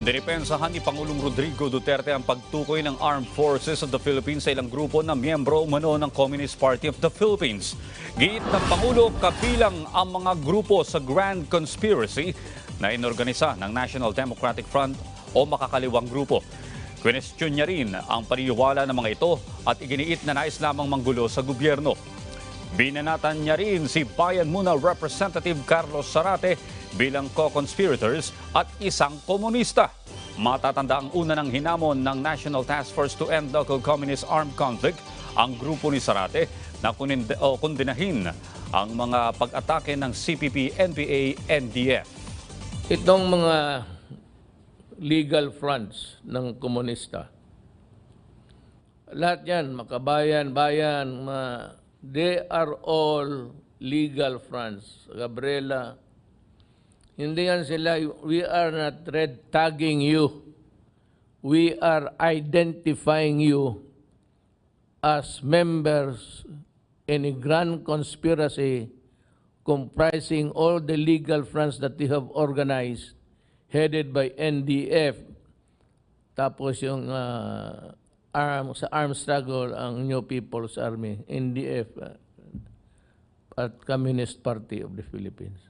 Dinipensahan ni Pangulong Rodrigo Duterte ang pagtukoy ng Armed Forces of the Philippines sa ilang grupo na miyembro umano ng Communist Party of the Philippines. Giit ng Pangulo, kabilang ang mga grupo sa Grand Conspiracy na inorganisa ng National Democratic Front o makakaliwang grupo. Kwestiyon niya rin ang paniniwala ng mga ito at iginiit na nais lamang manggulo sa gobyerno. Binanatan niya rin si Bayan Muna Representative Carlos Zarate bilang co-conspirators at isang komunista. Matatanda ang una ng hinamon ng National Task Force to End Local Communist Armed Conflict ang grupo ni Zarate na kundinahin ang mga pag-atake ng CPP, NPA, NDF. Itong mga legal fronts ng komunista, lahat yan, makabayan-bayan, they are all legal fronts. Gabriela, hindi yan sila, we are not red tagging you. We are identifying you as members in a grand conspiracy comprising all the legal fronts that they have organized, headed by NDF. Tapos yung sa armed struggle, ang New People's Army, NDF, at Communist Party of the Philippines.